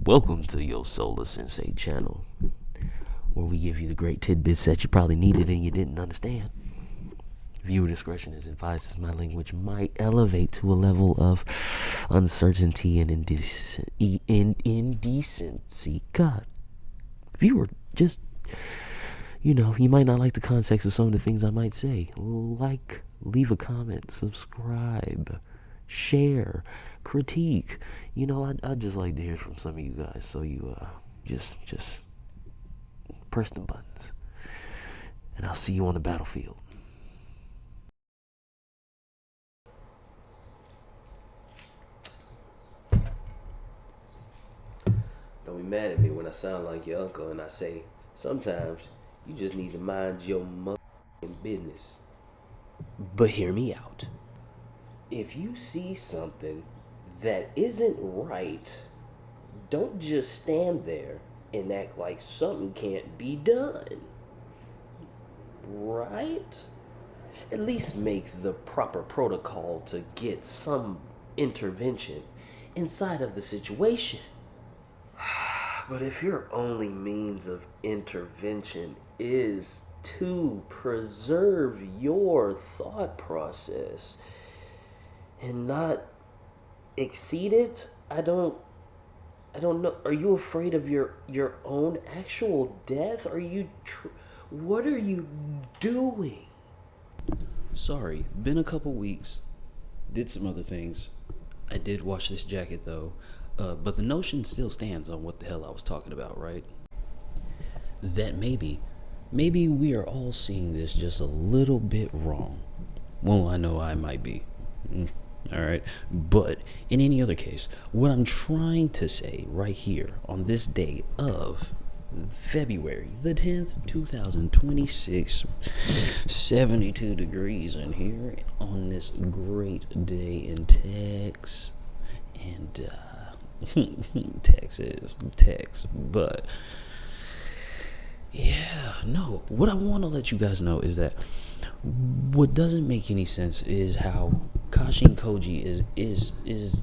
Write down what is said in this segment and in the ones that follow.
Welcome to your Solar Sensei channel, where we give you the great tidbits that you probably needed and you didn't understand. Viewer discretion is advised, as my language might elevate to a level of uncertainty and indecency. God, viewer, just, you might not like the context of some of the things I might say. Like, leave a comment, subscribe, share, critique. I'd just like to hear from some of you guys. So you just press the buttons, and I'll see you on the battlefield. Don't be mad at me when I sound like your uncle and I say sometimes you just need to mind your motherfucking business. But hear me out. If you see something that isn't right, don't just stand there and act like something can't be done. Right? At least make the proper protocol to get some intervention inside of the situation. But if your only means of intervention is to preserve your thought process and not exceed it, I don't know. Are you afraid of your own actual death? Are you what are you doing? Sorry, been a couple weeks. Did some other things. I did wash this jacket though. But the notion still stands on what the hell I was talking about, right? That maybe we are all seeing this just a little bit wrong. Well, I know I might be. All right. But in any other case, what I'm trying to say right here on this day of February the 10th, 2026, 72 degrees in here on this great day in Texas. And, Texas, but yeah, no, what I want to let you guys know is that what doesn't make any sense is how Koji is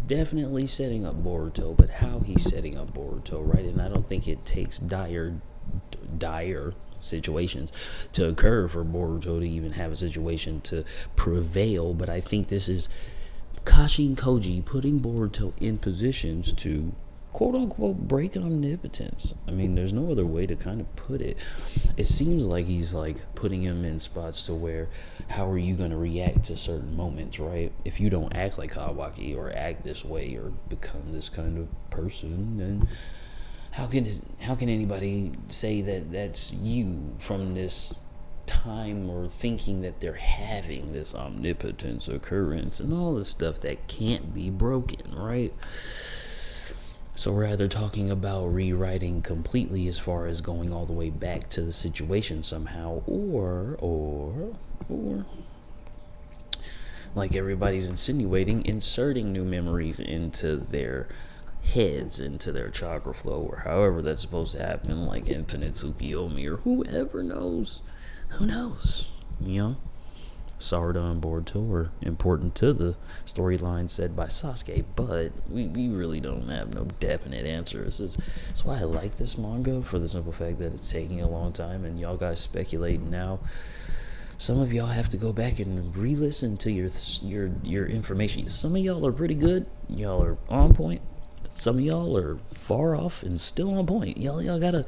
definitely setting up Boruto, but how he's setting up Boruto, right? And I don't think it takes dire situations to occur for Boruto to even have a situation to prevail, but I think this is Koji putting Boruto in positions to quote-unquote break omnipotence. I mean, there's no other way to kind of put it. It seems like he's like putting him in spots to where, how are you going to react to certain moments, right? If you don't act like Kawaki or act this way or become this kind of person, then how can anybody say that that's you from this time, or thinking that they're having this omnipotence occurrence and all this stuff that can't be broken, right? So we're either talking about rewriting completely as far as going all the way back to the situation somehow, or like everybody's insinuating, inserting new memories into their heads, into their chakra flow, or however that's supposed to happen, like Infinite Tsukiyomi or whoever knows. Who knows? Sarada and Boruto are important to the storyline said by Sasuke, but we really don't have no definite answers. That's why I like this manga, for the simple fact that it's taking a long time, and y'all guys speculating now. Some of y'all have to go back and re-listen to your information. Some of y'all are pretty good. Y'all are on point. Some of y'all are far off and still on point. Y'all gotta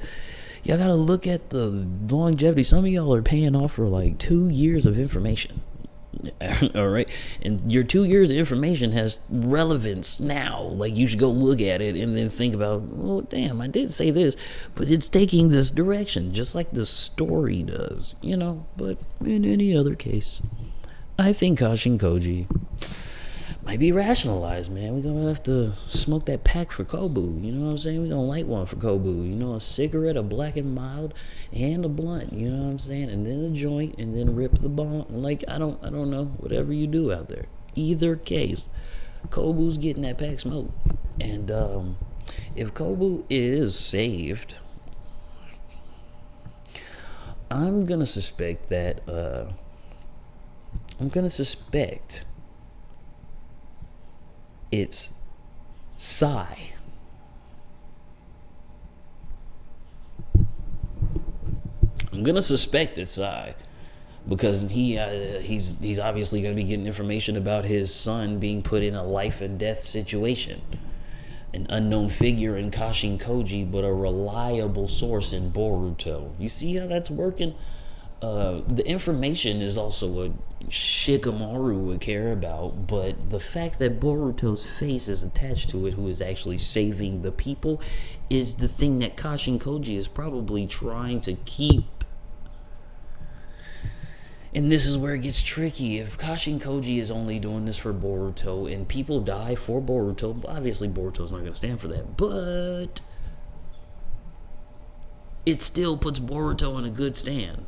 look at the longevity. Some of y'all are paying off for like 2 years of information. All right, and your 2 years of information has relevance now. Like, you should go look at it and then think about, oh damn, I did say this, but it's taking this direction, just like the story does, But in any other case, I think Koji might be rationalized, man. We're gonna have to smoke that pack for Kobu, you know what I'm saying? We're gonna light one for Kobu, a cigarette, a black and mild, and a blunt, you know what I'm saying? And then a joint, and then rip the bong. Like, I don't know, whatever you do out there. Either case, Kobu's getting that pack smoked. And if Kobu is saved, I'm gonna suspect it's Sai gonna suspect it's Sai, because he's obviously gonna be getting information about his son being put in a life and death situation. An unknown figure in Kashin Koji, but a reliable source in Boruto. You see how that's working? The information is also what Shikamaru would care about, but the fact that Boruto's face is attached to it, who is actually saving the people, is the thing that Kashin Koji is probably trying to keep. And this is where it gets tricky. If Kashin Koji is only doing this for Boruto and people die for Boruto, obviously Boruto's not going to stand for that, but it still puts Boruto in a good stand.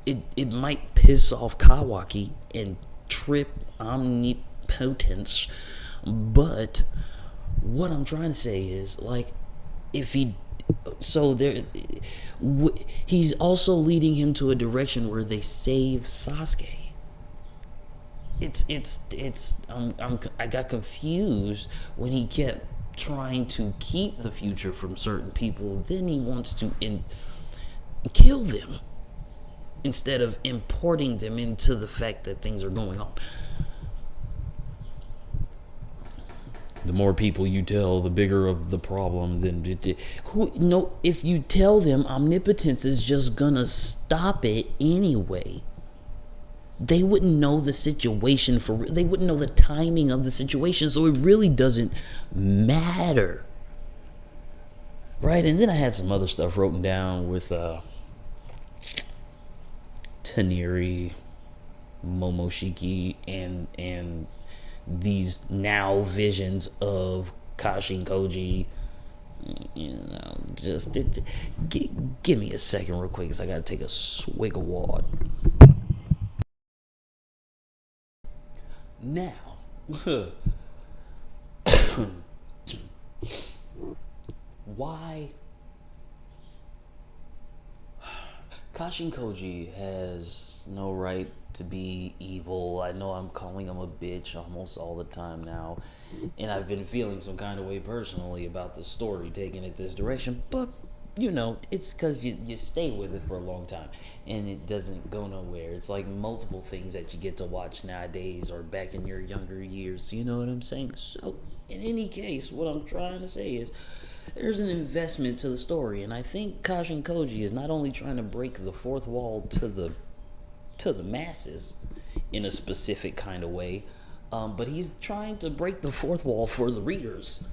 It might piss off Kawaki and trip omnipotence, but what I'm trying to say is, like, if he, so there, he's also leading him to a direction where they save Sasuke. I got confused when he kept trying to keep the future from certain people. Then he wants to kill them, instead of importing them into the fact that things are going on. The more people you tell, the bigger of the problem. If you tell them omnipotence is just gonna stop it anyway, they wouldn't know the situation they wouldn't know the timing of the situation, so it really doesn't matter, right? And then I had some other stuff written down with Taniri, Momoshiki, and these now visions of Kashin Koji. Just give me a second real quick, because I gotta take a swig of water. Now, why Kashin Koji has no right to be evil. I know I'm calling him a bitch almost all the time now, and I've been feeling some kind of way personally about the story taking it this direction, but it's because you stay with it for a long time and it doesn't go nowhere. It's like multiple things that you get to watch nowadays or back in your younger years, you know what I'm saying? So in any case, what I'm trying to say is, there's an investment to the story, and I think Kashin Koji is not only trying to break the fourth wall to the masses in a specific kind of way, but he's trying to break the fourth wall for the readers.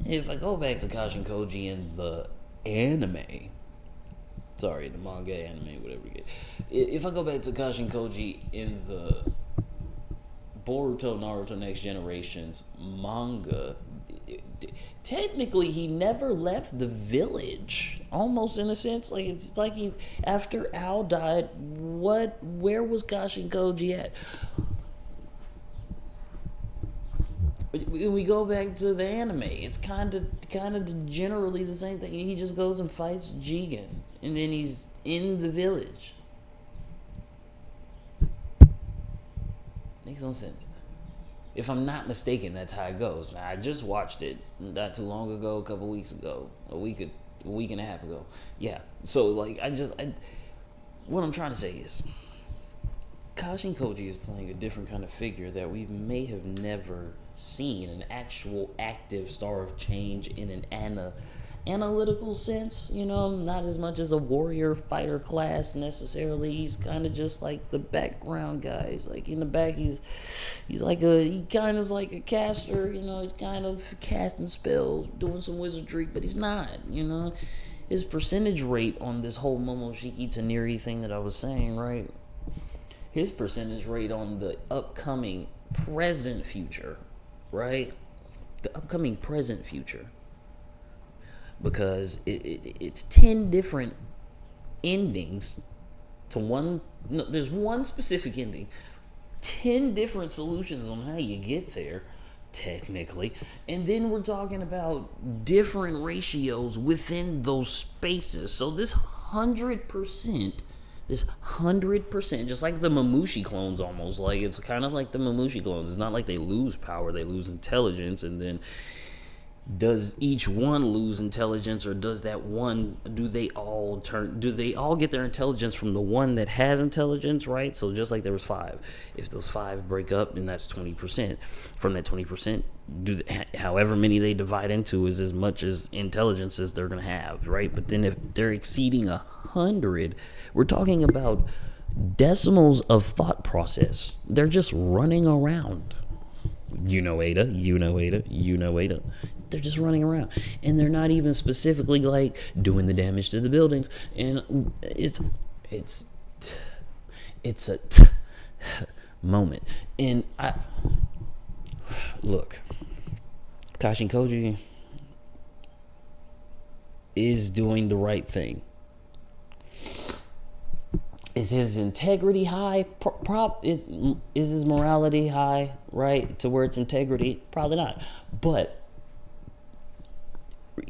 If I go back to Kashin Koji in the anime, the manga, anime, whatever you get. If I go back to Kashin Koji in the Boruto Next Generation's manga, technically he never left the village, almost, in a sense. Like, it's like he, after Al died, where was Kashin Koji at? When we go back to the anime, it's kind of generally the same thing. He just goes and fights Jigen, and then he's in the village. Makes no sense. If I'm not mistaken, that's how it goes. Now, I just watched it not too long ago, a couple weeks ago, a week and a half ago. Yeah. So, like, what I'm trying to say is, Kashin Koji is playing a different kind of figure that we may have never seen, an actual active star of change in an analytical sense, not as much as a warrior fighter class necessarily. He's kind of just like the background guy. He's like in the back, he kind of is like a caster, he's kind of casting spells, doing some wizardry, but he's not, his percentage rate on this whole Momoshiki Taniri thing that I was saying, right? His percentage rate on the upcoming present future, right? The upcoming present future. Because it's 10 different endings to one. No, there's one specific ending. 10 different solutions on how you get there, technically. And then we're talking about different ratios within those spaces. So this 100%, just like the Mamushi clones almost. Like, it's kind of like the Mamushi clones. It's not like they lose power, they lose intelligence, and then does each one lose intelligence, or does that one, do they all get their intelligence from the one that has intelligence, right? So just like there was 5, if those 5 break up, then that's 20%. From that 20%, however many they divide into is as much as intelligence as they're gonna have, right? But then if they're exceeding 100, we're talking about decimals of thought process. They're just running around. Ada. They're just running around, and they're not even specifically like doing the damage to the buildings. And it's a moment. And I look, Kashin Koji is doing the right thing. Is his integrity high? Is his morality high, right? To where it's integrity? Probably not. But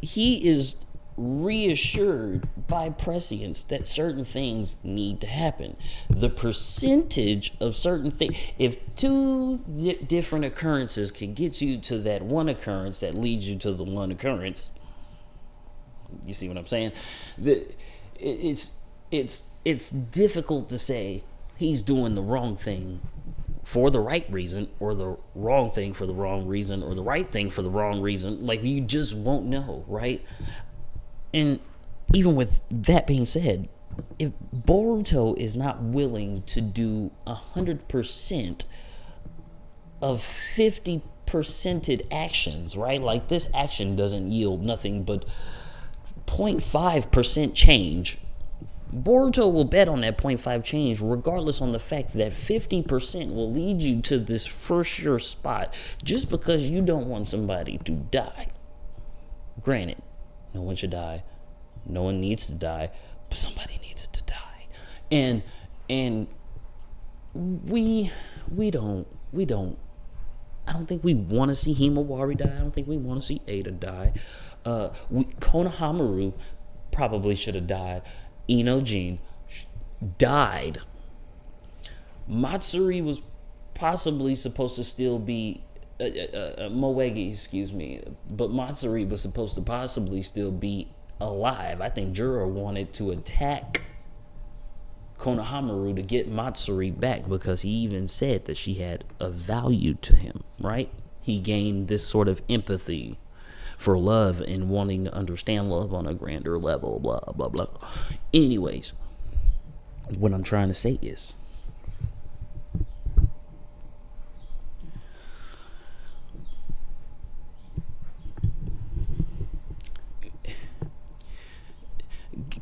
he is reassured by prescience that certain things need to happen. The percentage of certain things, if 2 different occurrences can get you to that one occurrence that leads you to the one occurrence, you see what I'm saying? It's difficult to say he's doing the wrong thing for the right reason, or the wrong thing for the wrong reason, or the right thing for the wrong reason. Like, you just won't know, right? And even with that being said, if Boruto is not willing to do 100% of 50%ed actions, right? Like, this action doesn't yield nothing but 0.5% change. Boruto will bet on that 0.5 change, regardless on the fact that 50% will lead you to this for sure spot, just because you don't want somebody to die. Granted, no one should die. No one needs to die, but somebody needs to die. And we don't. I don't think we want to see Himawari die. I don't think we want to see Ada die. Konohamaru probably should have died. Inojin died. Matsuri was possibly supposed to still be Moegi, excuse me, but Matsuri was supposed to possibly still be alive. I think Juro wanted to attack Konohamaru to get Matsuri back, because he even said that she had a value to him, right? He gained this sort of empathy for love and wanting to understand love on a grander level, blah, blah, blah. Anyways, what I'm trying to say is,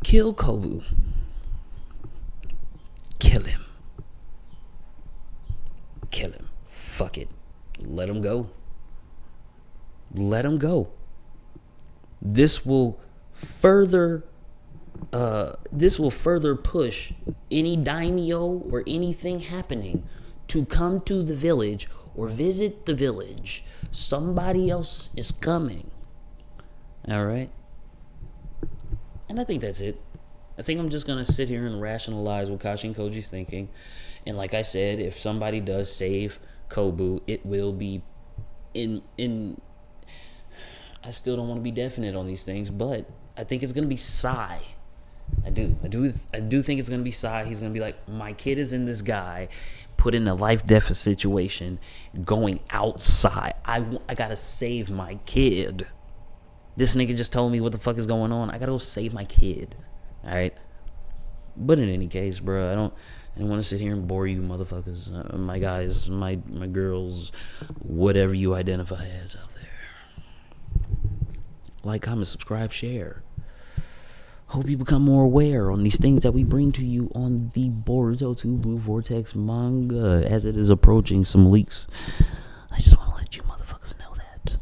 kill Kobu. Kill him. Fuck it. Let him go. This will further push any daimyo or anything happening to come to the village or visit the village. Somebody else is coming. All right? And I think that's it. I think I'm just going to sit here and rationalize what Kashin Koji's thinking. And like I said, if somebody does save Kobu, it will be in I still don't want to be definite on these things, but I think it's going to be Sai. I do think it's going to be Sai. He's going to be like, my kid is in this guy, put in a life-death situation, going outside. I got to save my kid. This nigga just told me what the fuck is going on. I got to go save my kid. All right? But in any case, bro, I don't want to sit here and bore you motherfuckers. My guys, my girls, whatever you identify as out there. Like, comment, subscribe, share. Hope you become more aware on these things that we bring to you on the Boruto 2 Blue Vortex manga as it is approaching some leaks. I just want to let you motherfuckers know that.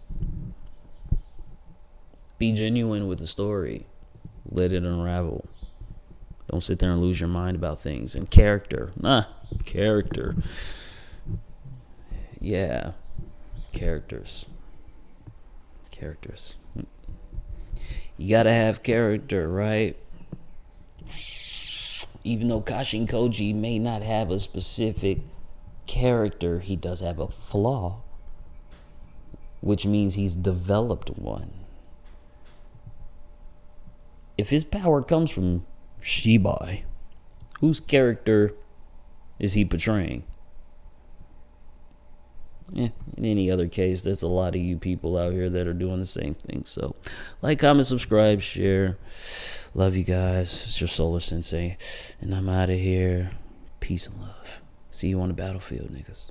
Be genuine with the story. Let it unravel. Don't sit there and lose your mind about things. And character. Character. Yeah. Characters. You gotta have character, right? Even though Kashin Koji may not have a specific character, he does have a flaw. which means he's developed one. If his power comes from Shibai, whose character is he portraying? In any other case, there's a lot of you people out here that are doing the same thing. So, like, comment, subscribe, share. Love you guys. It's your Solar Sensei. And I'm out of here. Peace and love. See you on the battlefield, niggas.